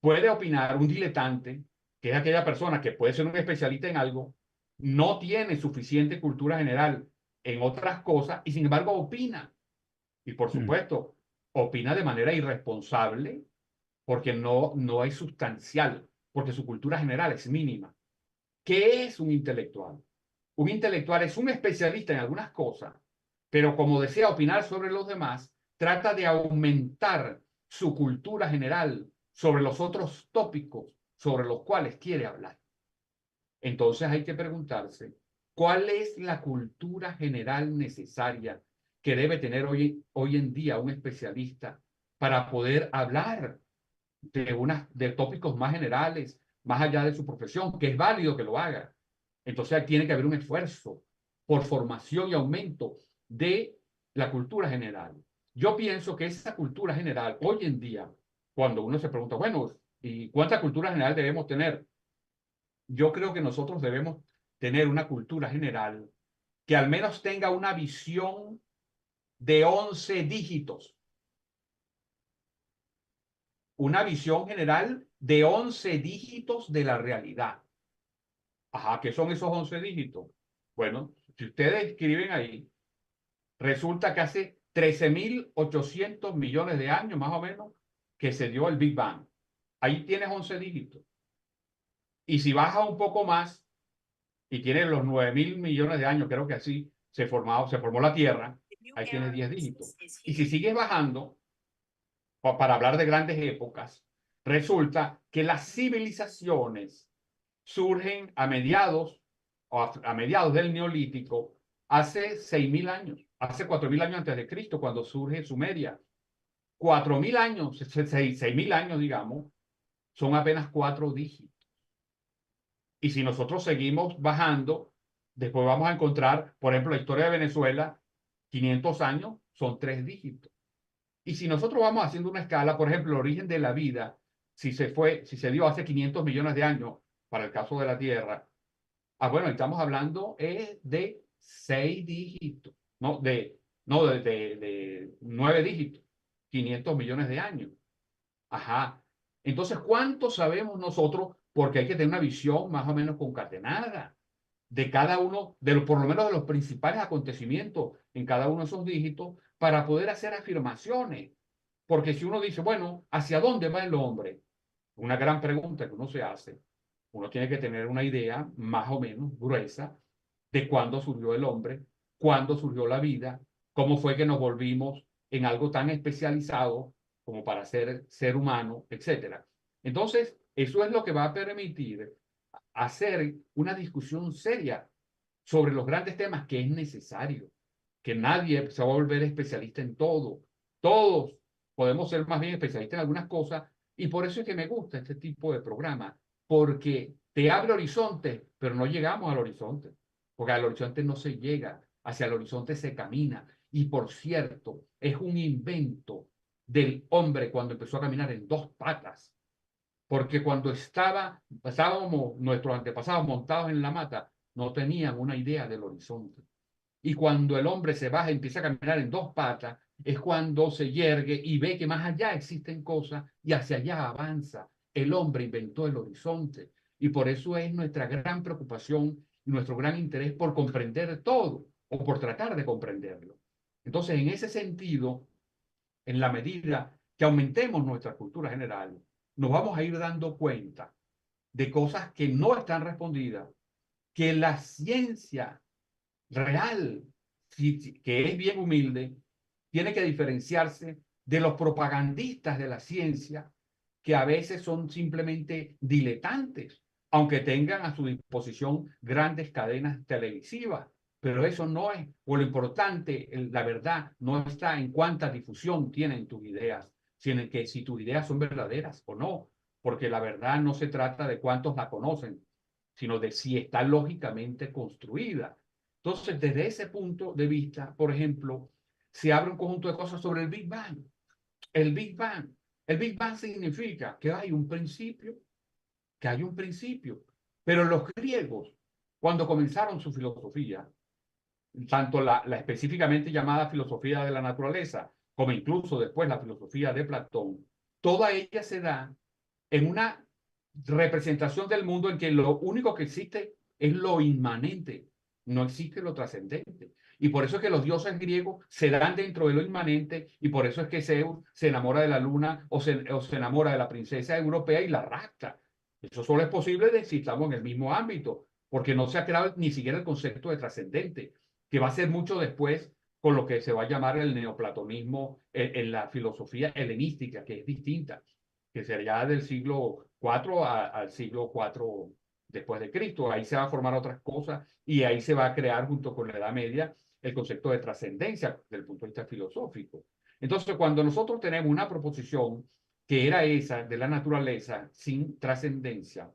Puede opinar un diletante, que es aquella persona que puede ser un especialista en algo, no tiene suficiente cultura general en otras cosas y sin embargo opina. Y por supuesto, opina de manera irresponsable porque no es sustancial, porque su cultura general es mínima. ¿Qué es un intelectual? Un intelectual es un especialista en algunas cosas, pero como desea opinar sobre los demás, trata de aumentar su cultura general sobre los otros tópicos sobre los cuales quiere hablar. Entonces hay que preguntarse, ¿cuál es la cultura general necesaria que debe tener hoy en día un especialista para poder hablar de tópicos más generales, más allá de su profesión, que es válido que lo haga? Entonces tiene que haber un esfuerzo por formación y aumento de la cultura general. Yo pienso que esa cultura general, hoy en día, cuando uno se pregunta, bueno, ¿y cuánta cultura general debemos tener? Yo creo que nosotros debemos tener una cultura general que al menos tenga una visión de 11 dígitos. Una visión general de 11 dígitos de la realidad. Ajá, ¿qué son esos 11 dígitos? Bueno, si ustedes escriben ahí, resulta que hace 13.800 millones de años, más o menos, que se dio el Big Bang. Ahí tienes 11 dígitos. Y si bajas un poco más, y tienes los 9.000 millones de años, creo que así se formó la Tierra, ahí tienes 10 dígitos. Y si sigues bajando, para hablar de grandes épocas, resulta que las civilizaciones surgen a mediados del Neolítico, hace 6.000 años, hace 4.000 años antes de Cristo, cuando surge Sumeria. 4.000 años, 6.000 años, digamos, son apenas 4 dígitos. Y si nosotros seguimos bajando, después vamos a encontrar, por ejemplo, la historia de Venezuela, 500 años son 3 dígitos. Y si nosotros vamos haciendo una escala, por ejemplo, el origen de la vida, si se dio hace 500 millones de años, para el caso de la Tierra, bueno, estamos hablando de 6 dígitos, de 9 dígitos, 500 millones de años. Ajá. Entonces, ¿cuánto sabemos nosotros? Porque hay que tener una visión más o menos concatenada de cada uno, por lo menos de los principales acontecimientos en cada uno de esos dígitos, para poder hacer afirmaciones. Porque si uno dice, bueno, ¿hacia dónde va el hombre? Una gran pregunta que uno se hace. Uno tiene que tener una idea más o menos gruesa de cuándo surgió el hombre, cuándo surgió la vida, cómo fue que nos volvimos en algo tan especializado como para ser humano, etc. Entonces, eso es lo que va a permitir hacer una discusión seria sobre los grandes temas que es necesario, que nadie se va a volver especialista en todo. Todos podemos ser más bien especialistas en algunas cosas, y por eso es que me gusta este tipo de programa, porque te abre horizontes, pero no llegamos al horizonte, porque al horizonte no se llega, hacia el horizonte se camina. Y por cierto, es un invento del hombre cuando empezó a caminar en 2 patas, porque cuando estábamos nuestros antepasados montados en la mata, no tenían una idea del horizonte. Y cuando el hombre se baja y empieza a caminar en 2 patas, es cuando se yergue y ve que más allá existen cosas y hacia allá avanza. El hombre inventó el horizonte, y por eso es nuestra gran preocupación y nuestro gran interés por comprender todo, o por tratar de comprenderlo. Entonces, en ese sentido, en la medida que aumentemos nuestra cultura general, nos vamos a ir dando cuenta de cosas que no están respondidas, que la ciencia real, que es bien humilde, tiene que diferenciarse de los propagandistas de la ciencia, que a veces son simplemente diletantes, aunque tengan a su disposición grandes cadenas televisivas. Pero eso no es, o lo importante, la verdad, no está en cuánta difusión tienen tus ideas, sino en que si tus ideas son verdaderas o no, porque la verdad no se trata de cuántos la conocen, sino de si está lógicamente construida. Entonces, desde ese punto de vista, por ejemplo, se abre un conjunto de cosas sobre el Big Bang. El Big Bang. El Big Bang significa que hay un principio, Pero los griegos, cuando comenzaron su filosofía, tanto la específicamente llamada filosofía de la naturaleza, como incluso después la filosofía de Platón, toda ella se da en una representación del mundo en que lo único que existe es lo inmanente, no existe lo trascendente. Y por eso es que los dioses griegos se dan dentro de lo inmanente, y por eso es que Zeus se enamora de la luna o se enamora de la princesa europea y la rapta. Eso solo es posible si estamos en el mismo ámbito, porque no se ha creado ni siquiera el concepto de trascendente, que va a ser mucho después con lo que se va a llamar el neoplatonismo en la filosofía helenística, que es distinta, que sería del siglo IV al siglo IV después de Cristo. Ahí se va a formar otras cosas, y ahí se va a crear, junto con la Edad Media, el concepto de trascendencia desde el punto de vista filosófico. Entonces, cuando nosotros tenemos una proposición que era esa de la naturaleza sin trascendencia,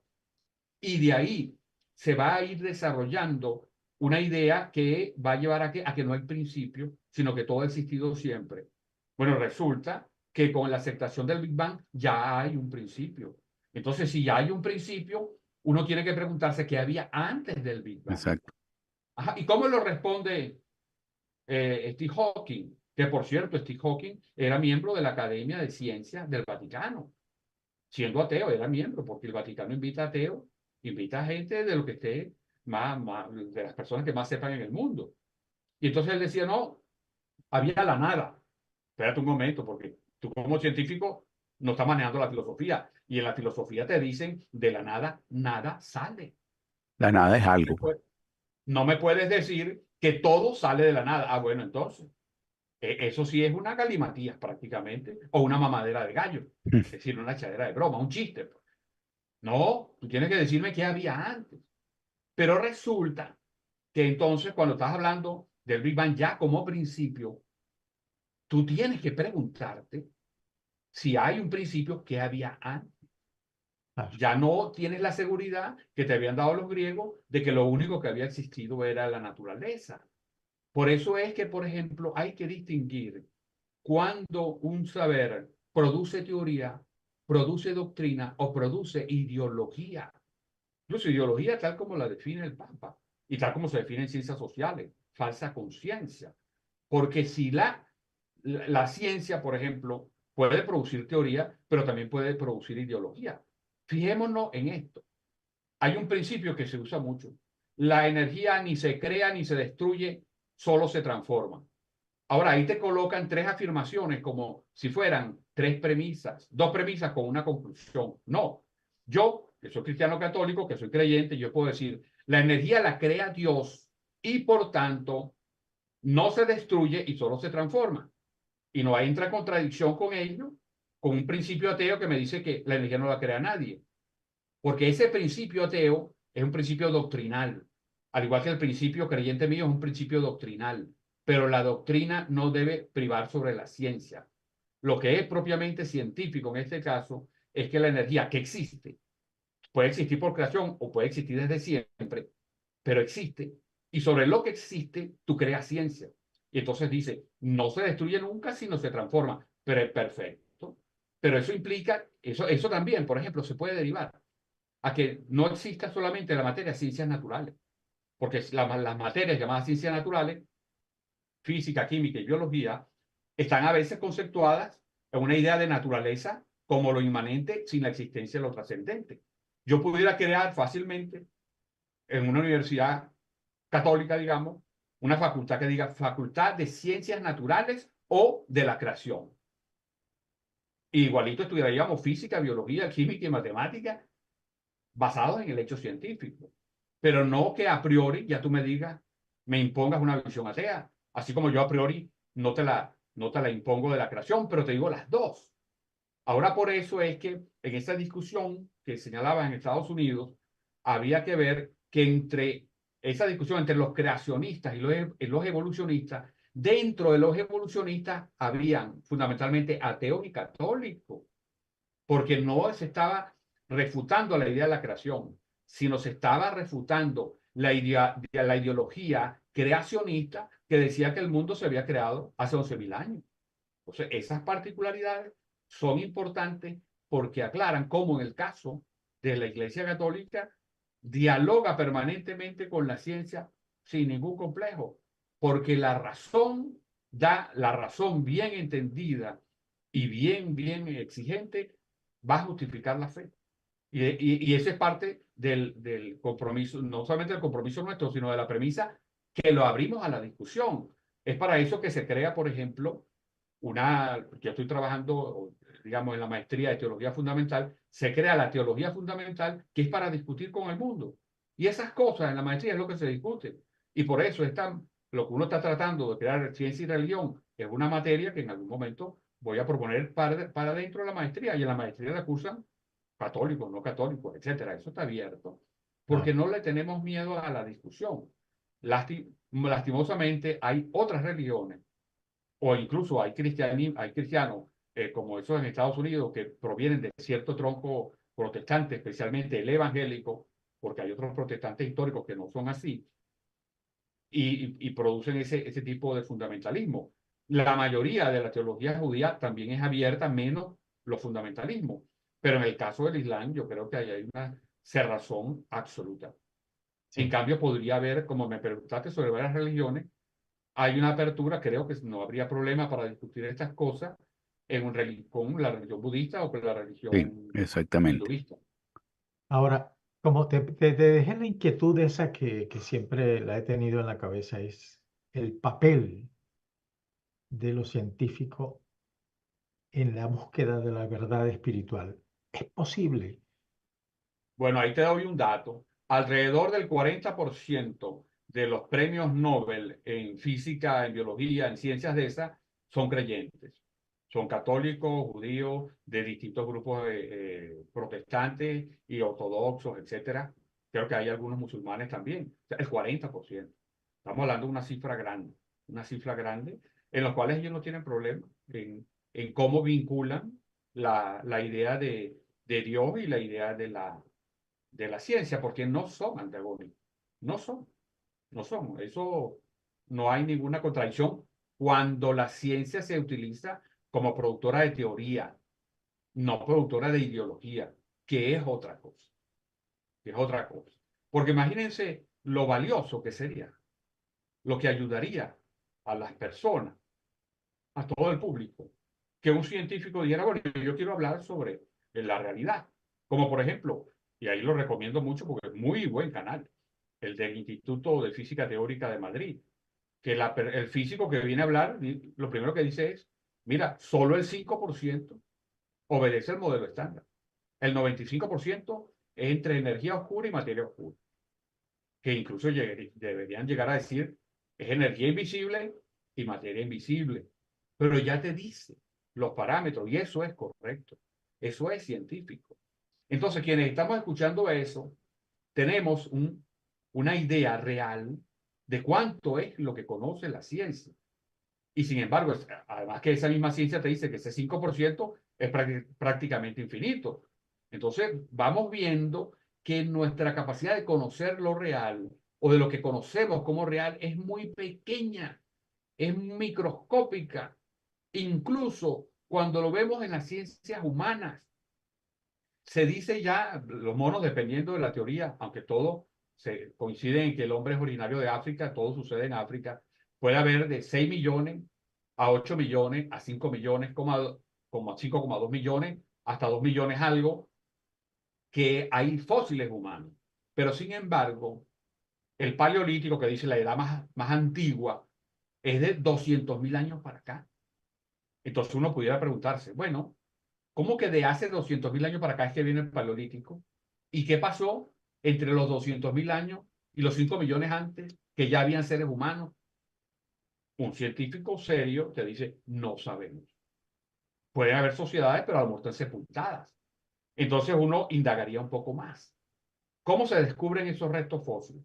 y de ahí se va a ir desarrollando una idea que va a llevar a que no hay principio, sino que todo ha existido siempre. Bueno, resulta que con la aceptación del Big Bang ya hay un principio. Entonces, si ya hay un principio, uno tiene que preguntarse qué había antes del Big Bang. Exacto. Ajá, ¿y cómo lo responde Steve Hawking? Que, por cierto, Steve Hawking era miembro de la Academia de Ciencias del Vaticano. Siendo ateo, era miembro, porque el Vaticano invita a ateos, invita a gente de lo que esté de las personas que más sepan en el mundo. Y entonces él decía, no, había la nada. Espérate un momento, porque tú como científico no estás manejando la filosofía, y en la filosofía te dicen, de la nada, nada sale. La nada es algo. No me puedes decir que todo sale de la nada. Bueno, entonces, eso sí es una galimatías prácticamente, o una mamadera de gallo, es decir, una echadera de broma, un chiste. No, tú tienes que decirme qué había antes. Pero resulta que entonces, cuando estás hablando del Big Bang ya como principio, tú tienes que preguntarte si hay un principio, ¿qué había antes? Claro. Ya no tienes la seguridad que te habían dado los griegos de que lo único que había existido era la naturaleza. Por eso es que, por ejemplo, hay que distinguir cuando un saber produce teoría, produce doctrina o produce ideología. Incluso ideología tal como la define el Papa y tal como se define en ciencias sociales, falsa conciencia. Porque si la ciencia, por ejemplo, puede producir teoría, pero también puede producir ideología. Fijémonos en esto. Hay un principio que se usa mucho. La energía ni se crea ni se destruye, solo se transforma. Ahora, ahí te colocan tres afirmaciones como si fueran tres premisas, dos premisas con una conclusión. No, yo, que soy cristiano católico, que soy creyente, yo puedo decir, la energía la crea Dios y por tanto no se destruye y solo se transforma. Y no entra contradicción con ello, con un principio ateo que me dice que la energía no la crea nadie. Porque ese principio ateo es un principio doctrinal, al igual que el principio creyente mío es un principio doctrinal, pero la doctrina no debe privar sobre la ciencia. Lo que es propiamente científico en este caso es que la energía que existe, puede existir por creación o puede existir desde siempre, pero existe, y sobre lo que existe tú creas ciencia. Y entonces dice, no se destruye nunca, sino se transforma, pero es perfecto. Pero eso implica, eso también, por ejemplo, se puede derivar a que no exista solamente la materia ciencias naturales, porque las materias llamadas ciencias naturales, física, química y biología, están a veces conceptuadas en una idea de naturaleza como lo inmanente sin la existencia de lo trascendente. Yo pudiera crear fácilmente en una universidad católica, digamos, una facultad que diga Facultad de Ciencias Naturales o de la Creación. Igualito estudiaríamos física, biología, química y matemática basados en el hecho científico, pero no que a priori ya tú me digas, me impongas una visión atea, así como yo a priori no te la impongo de la creación, pero te digo las dos. Ahora por eso es que en esa discusión que señalaba en Estados Unidos, había que ver que entre esa discusión entre los creacionistas y los evolucionistas, dentro de los evolucionistas habían fundamentalmente ateos y católicos, porque no se estaba refutando la idea de la creación, sino se estaba refutando la ideología creacionista que decía que el mundo se había creado hace 11.000 años. Entonces, esas particularidades son importantes porque aclaran cómo en el caso de la Iglesia Católica dialoga permanentemente con la ciencia sin ningún complejo, porque la razón bien entendida y bien exigente va a justificar la fe. Y eso es parte del compromiso, no solamente del compromiso nuestro, sino de la premisa que lo abrimos a la discusión. Es para eso que se crea, por ejemplo, yo estoy trabajando, digamos, en la maestría de teología fundamental, se crea la teología fundamental que es para discutir con el mundo. Y esas cosas en la maestría es lo que se discute. Y por eso lo que uno está tratando de crear ciencia y religión es una materia que en algún momento voy a proponer para dentro de la maestría. Y en la maestría la cursan católicos, no católicos, etcétera. Eso está abierto. Porque no le tenemos miedo a la discusión. Lastimosamente hay otras religiones o incluso hay cristianos como esos en Estados Unidos que provienen de cierto tronco protestante, especialmente el evangélico, porque hay otros protestantes históricos que no son así, y producen ese tipo de fundamentalismo. La mayoría de la teología judía también es abierta, menos los fundamentalismos. Pero en el caso del Islam, yo creo que hay una cerrazón absoluta. Sí. En cambio, podría haber, como me preguntaste sobre varias religiones, hay una apertura, creo que no habría problema para discutir estas cosas con la religión budista o con la religión exactamente. hinduista. Ahora, como te dejé la inquietud esa que siempre la he tenido en la cabeza, es el papel de lo científico en la búsqueda de la verdad espiritual. ¿Es posible? Bueno, ahí te doy un dato. Alrededor del 40% de los premios Nobel en física, en biología, en ciencias de esas, son creyentes. Son católicos, judíos, de distintos grupos protestantes y ortodoxos, etcétera. Creo que hay algunos musulmanes también. O sea, el 40%. Estamos hablando de una cifra grande, en los cuales ellos no tienen problema en cómo vinculan la idea de de Dios y la idea de la ciencia, porque no son antagónicos, no son, no son. Eso no hay ninguna contradicción cuando la ciencia se utiliza como productora de teoría, no productora de ideología, que es otra cosa, que es otra cosa. Porque imagínense lo valioso que sería, lo que ayudaría a las personas, a todo el público, que un científico dijera, bueno, yo quiero hablar sobre la realidad. Como por ejemplo, y ahí lo recomiendo mucho porque es muy buen canal, el del Instituto de Física Teórica de Madrid, que el físico que viene a hablar, lo primero que dice es, mira, solo el 5% obedece el modelo estándar. El 95% es entre energía oscura y materia oscura, que incluso deberían llegar a decir, es energía invisible y materia invisible. Pero ya te dice los parámetros y eso es correcto. Eso es científico. Entonces, quienes estamos escuchando eso, tenemos una idea real de cuánto es lo que conoce la ciencia. Y sin embargo, además que esa misma ciencia te dice que ese 5% es prácticamente infinito. Entonces, vamos viendo que nuestra capacidad de conocer lo real o de lo que conocemos como real es muy pequeña, es microscópica, incluso cuando lo vemos en las ciencias humanas. Se dice ya, los monos, dependiendo de la teoría, aunque todo se coincide en que el hombre es originario de África, todo sucede en África, puede haber de 6 millones a 8 millones, a 5 millones, como 5,2 millones, hasta 2 millones algo, que hay fósiles humanos. Pero sin embargo, el paleolítico, que dice la edad más antigua, es de 200.000 años para acá. Entonces uno pudiera preguntarse, bueno, ¿cómo que de hace 200.000 años para acá es que viene el paleolítico? ¿Y qué pasó entre los 200.000 años y los 5 millones antes, que ya habían seres humanos? Un científico serio te dice, no sabemos. Pueden haber sociedades, pero a lo mejor están sepultadas. Entonces uno indagaría un poco más. ¿Cómo se descubren esos restos fósiles?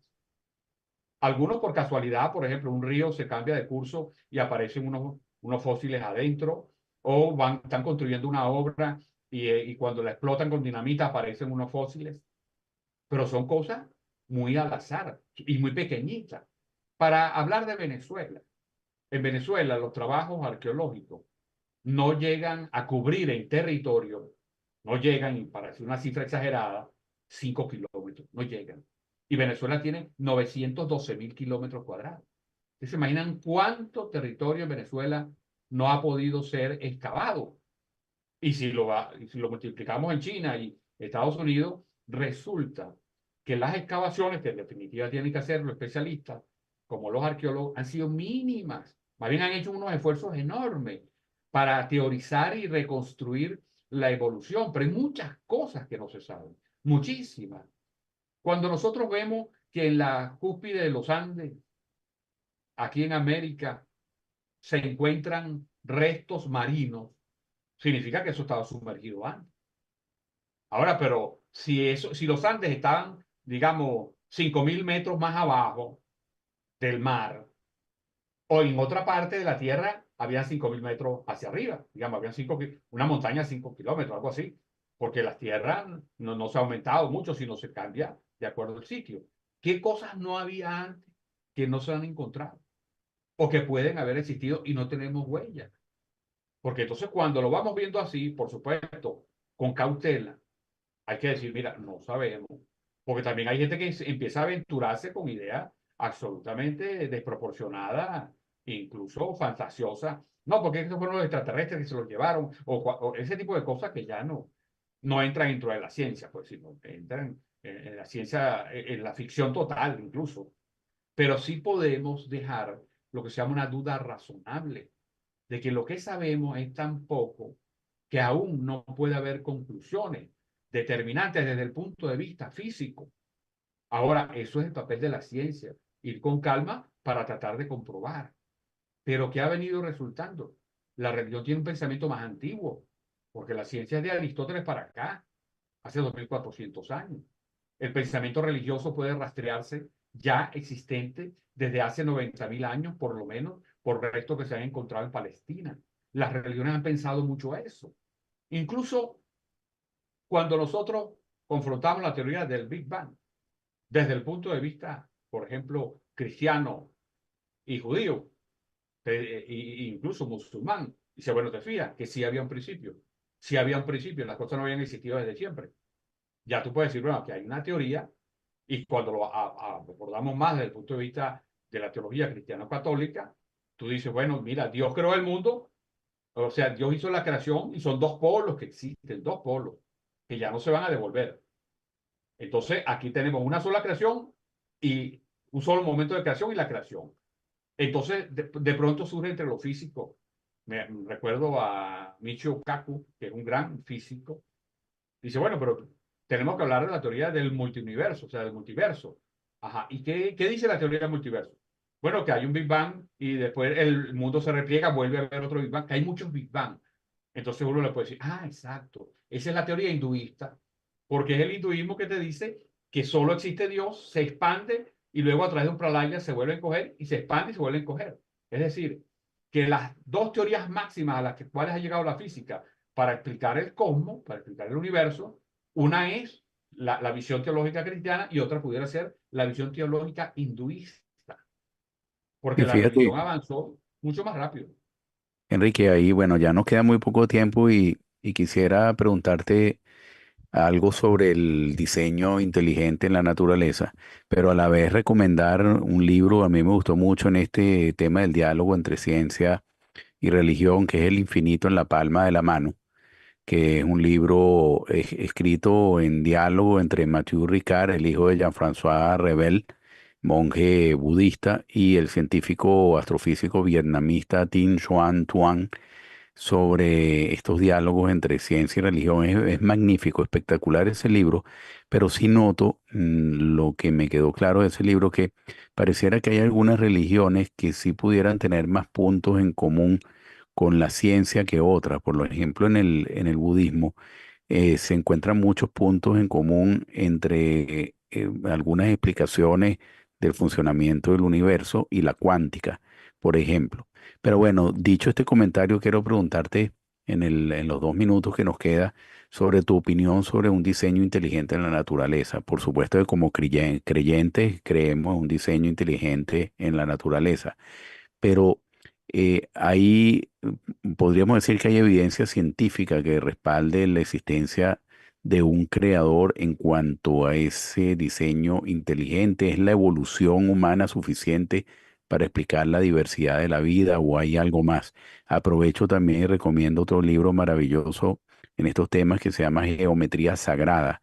Algunos por casualidad, por ejemplo, un río se cambia de curso y aparecen unos fósiles adentro, o están construyendo una obra y cuando la explotan con dinamita aparecen unos fósiles. Pero son cosas muy al azar y muy pequeñitas. Para hablar de Venezuela, en Venezuela los trabajos arqueológicos no llegan a cubrir en territorio, no llegan, y para decir una cifra exagerada, 5 kilómetros, no llegan. Y Venezuela tiene 912.000 kilómetros cuadrados. ¿Ustedes se imaginan cuánto territorio en Venezuela no ha podido ser excavado? Y si lo multiplicamos en China y Estados Unidos, resulta que las excavaciones, que en definitiva tienen que hacer los especialistas, como los arqueólogos, han sido mínimas. Más bien han hecho unos esfuerzos enormes para teorizar y reconstruir la evolución, pero hay muchas cosas que no se saben, muchísimas. Cuando nosotros vemos que en la cúspide de los Andes, aquí en América, se encuentran restos marinos, significa que eso estaba sumergido antes. Ahora, pero si los Andes estaban, digamos, 5.000 metros más abajo del mar, o en otra parte de la Tierra había 5.000 metros hacia arriba, digamos, había una montaña a 5 kilómetros, algo así, porque la Tierra no se ha aumentado mucho, sino se cambia de acuerdo al sitio. ¿Qué cosas no había antes que no se han encontrado? O que pueden haber existido y no tenemos huellas. Porque entonces cuando lo vamos viendo así, por supuesto, con cautela, hay que decir, mira, no sabemos. Porque también hay gente que empieza a aventurarse con ideas absolutamente desproporcionadas, incluso fantasiosas. No, porque esos fueron los extraterrestres que se los llevaron, o ese tipo de cosas que ya no entran dentro de la ciencia, pues, sino que entran en la ciencia, en la ficción total incluso. Pero sí podemos dejar lo que se llama una duda razonable, de que lo que sabemos es tan poco que aún no puede haber conclusiones determinantes desde el punto de vista físico. Ahora, eso es el papel de la ciencia, ir con calma para tratar de comprobar. Pero ¿qué ha venido resultando? La religión tiene un pensamiento más antiguo, porque la ciencia es de Aristóteles para acá, hace 2.400 años. El pensamiento religioso puede rastrearse ya existente desde hace 90.000 años, por lo menos, por restos que se han encontrado en Palestina. Las religiones han pensado mucho eso. Incluso Cuando nosotros confrontamos la teoría del Big Bang, desde el punto de vista, por ejemplo, cristiano y judío, incluso musulmán, dice, bueno, te fías que sí había un principio. Sí había un principio, las cosas no habían existido desde siempre. Ya tú puedes decir, bueno, que hay una teoría, y cuando lo abordamos más desde el punto de vista de la teología cristiano-católica, tú dices, bueno, mira, Dios creó el mundo, o sea, Dios hizo la creación y son dos polos que existen, dos polos, que ya no se van a devolver. Entonces, aquí tenemos una sola creación y un solo momento de creación y la creación. Entonces, de pronto surge entre lo físico. Me recuerdo a Michio Kaku, que es un gran físico. Dice, bueno, pero tenemos que hablar de la teoría del multiuniverso, o sea, del multiverso. Ajá. ¿Y qué dice la teoría del multiverso? Bueno, que hay un Big Bang y después el mundo se repliega, vuelve a haber otro Big Bang, que hay muchos Big Bang. Entonces uno le puede decir, ah, exacto, esa es la teoría hinduista, porque es el hinduismo que te dice que solo existe Dios, se expande y luego a través de un pralaya se vuelve a encoger y se expande y se vuelve a encoger. Es decir, que las dos teorías máximas a las cuales ha llegado la física para explicar el cosmos, para explicar el universo, una es la visión teológica cristiana y otra pudiera ser la visión teológica hinduista, porque Y la fíjate, religión avanzó mucho más rápido. Enrique, ahí, bueno, ya nos queda muy poco tiempo y quisiera preguntarte algo sobre el diseño inteligente en la naturaleza, pero a la vez recomendar un libro, a mí me gustó mucho en este tema del diálogo entre ciencia y religión, que es El infinito en la palma de la mano, que es un libro escrito en diálogo entre Mathieu Ricard, el hijo de Jean-François Revel, monje budista, y el científico astrofísico vietnamita Tin Xuan Tuan, sobre estos diálogos entre ciencia y religión. Es magnífico, espectacular ese libro, pero sí noto lo que me quedó claro de ese libro, que pareciera que hay algunas religiones que sí pudieran tener más puntos en común con la ciencia que otras. Por ejemplo, en el budismo se encuentran muchos puntos en común entre algunas explicaciones del funcionamiento del universo y la cuántica, por ejemplo. Pero bueno, dicho este comentario, quiero preguntarte en los 2 minutos que nos queda sobre tu opinión sobre un diseño inteligente en la naturaleza. Por supuesto que como creyentes creemos en un diseño inteligente en la naturaleza, pero ahí podríamos decir que hay evidencia científica que respalde la existencia de un creador en cuanto a ese diseño inteligente. ¿Es la evolución humana suficiente para explicar la diversidad de la vida o hay algo más? Aprovecho también y recomiendo otro libro maravilloso en estos temas que se llama Geometría Sagrada,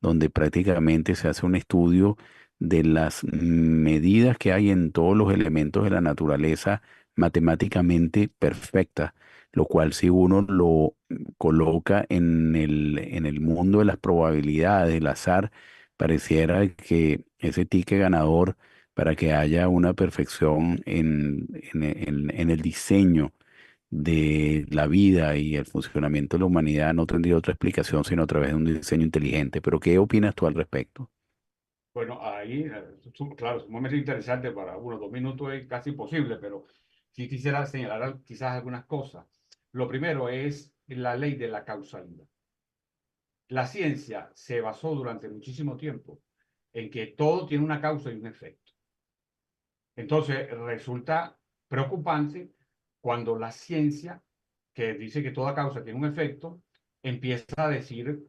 donde prácticamente se hace un estudio de las medidas que hay en todos los elementos de la naturaleza matemáticamente perfecta, lo cual si uno lo coloca en el mundo de las probabilidades, del azar, pareciera que ese ticket ganador para que haya una perfección en el diseño de la vida y el funcionamiento de la humanidad no tendría otra explicación sino a través de un diseño inteligente. Pero ¿qué opinas tú al respecto? Bueno, ahí, claro, sumamente interesante para unos 2 minutos es casi imposible, pero sí quisiera señalar quizás algunas cosas. Lo primero es la ley de la causalidad. La ciencia se basó durante muchísimo tiempo en que todo tiene una causa y un efecto. Entonces, resulta preocupante cuando la ciencia, que dice que toda causa tiene un efecto, empieza a decir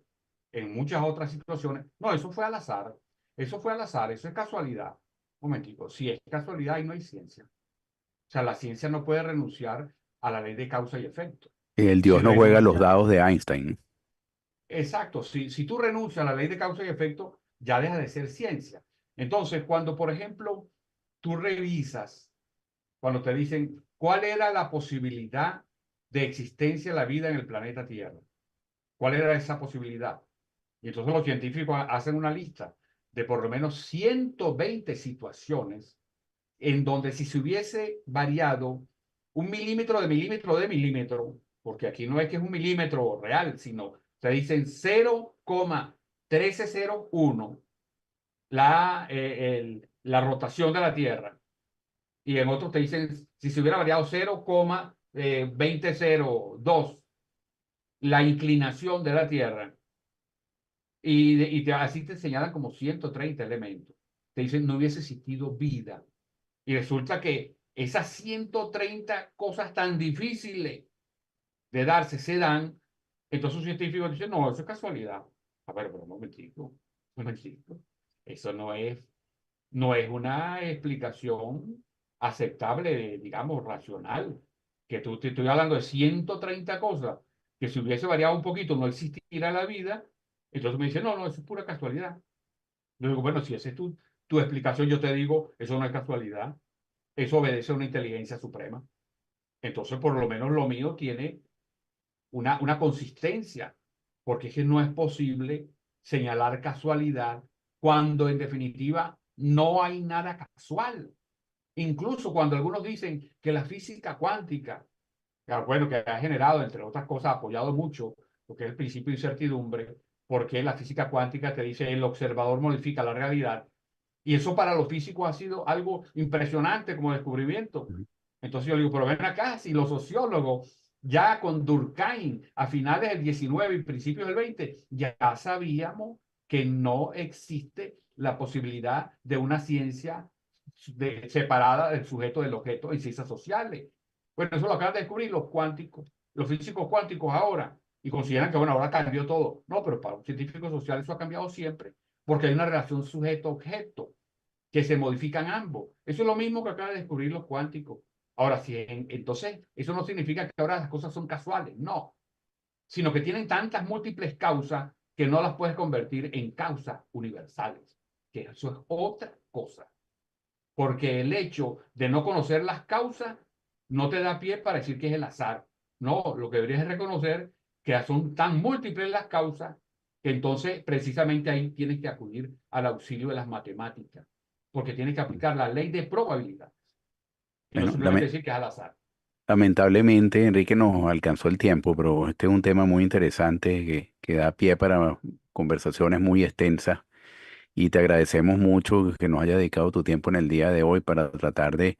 en muchas otras situaciones, no, eso fue al azar, eso fue al azar, eso es casualidad. Un momentico, si es casualidad y no hay ciencia. O sea, la ciencia no puede renunciar a la ley de causa y efecto. El Si Dios no juega los renuncia, dados de Einstein. exacto, si tú renuncias a la ley de causa y efecto, ya deja de ser ciencia. Entonces, cuando, por ejemplo, tú revisas, cuando te dicen cuál era la posibilidad de existencia de la vida en el planeta Tierra, cuál era esa posibilidad. Y entonces los científicos hacen una lista de por lo menos 120 situaciones en donde si se hubiese variado 1 milímetro de milímetro de milímetro, porque aquí no es que es 1 milímetro real, sino te dicen 0,1301 la rotación de la Tierra. Y en otros te dicen, si se hubiera variado 0,2002 la inclinación de la Tierra, Así te señalan como 130 elementos. Te dicen no hubiese existido vida. Y resulta que esas 130 cosas tan difíciles de darse se dan. Entonces un científico dice, no, eso es casualidad. A ver, pero un momentico. Eso no es una explicación aceptable, digamos, racional. Que tú te estoy hablando de 130 cosas, que si hubiese variado un poquito no existiera la vida. Entonces me dice, no, eso es pura casualidad. Yo digo, bueno, si esa es tu explicación, yo te digo, eso no es casualidad. Eso obedece a una inteligencia suprema. Entonces, por lo menos lo mío tiene una consistencia, porque es que no es posible señalar casualidad cuando en definitiva no hay nada casual. Incluso cuando algunos dicen que la física cuántica, bueno, que ha generado, entre otras cosas, apoyado mucho lo que es el principio de incertidumbre, porque la física cuántica te dice el observador modifica la realidad. Y eso para los físicos ha sido algo impresionante como descubrimiento. Entonces yo digo, pero ven acá, si los sociólogos ya con Durkheim a finales del 19 y principios del 20 ya sabíamos que no existe la posibilidad de una ciencia separada del sujeto del objeto en ciencias sociales. Bueno, eso lo acaban de descubrir los cuánticos, los físicos cuánticos ahora, y consideran que, bueno, ahora cambió todo. No, pero para un científico social eso ha cambiado siempre, porque hay una relación sujeto-objeto, que se modifican ambos. Eso es lo mismo que acaban de descubrir los cuánticos. Ahora, entonces, eso no significa que ahora las cosas son casuales, no, sino que tienen tantas múltiples causas que no las puedes convertir en causas universales, que eso es otra cosa. Porque el hecho de no conocer las causas no te da pie para decir que es el azar. No, lo que deberías es reconocer que son tan múltiples las causas que entonces precisamente ahí tienes que acudir al auxilio de las matemáticas, porque tienes que aplicar la ley de probabilidad y no Bueno, simplemente decir que es al azar. lamentablemente, Enrique, nos alcanzó el tiempo, pero este es un tema muy interesante que da pie para conversaciones muy extensas y te agradecemos mucho que nos haya dedicado tu tiempo en el día de hoy para tratar de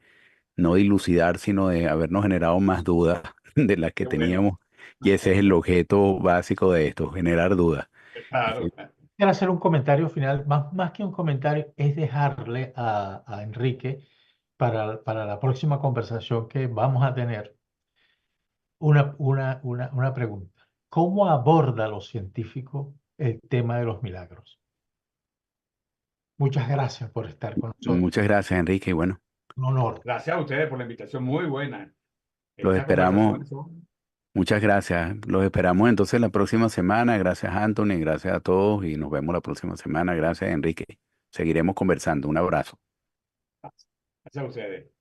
no dilucidar, sino de habernos generado más dudas de las que Qué bueno, teníamos. Y ese es el objeto básico de esto, generar dudas. claro. Quiero hacer un comentario final, más que un comentario, es dejarle a Enrique para la próxima conversación que vamos a tener una pregunta. ¿Cómo aborda los científicos el tema de los milagros? Muchas gracias por estar con nosotros. Muchas gracias, Enrique. Y bueno, Un honor. Gracias a ustedes por la invitación, muy buena. los Estas esperamos. conversaciones son... Muchas gracias. Los esperamos entonces la próxima semana. Gracias, Anthony. Gracias a todos y nos vemos la próxima semana. Gracias, Enrique. Seguiremos conversando. Un abrazo. Gracias a ustedes.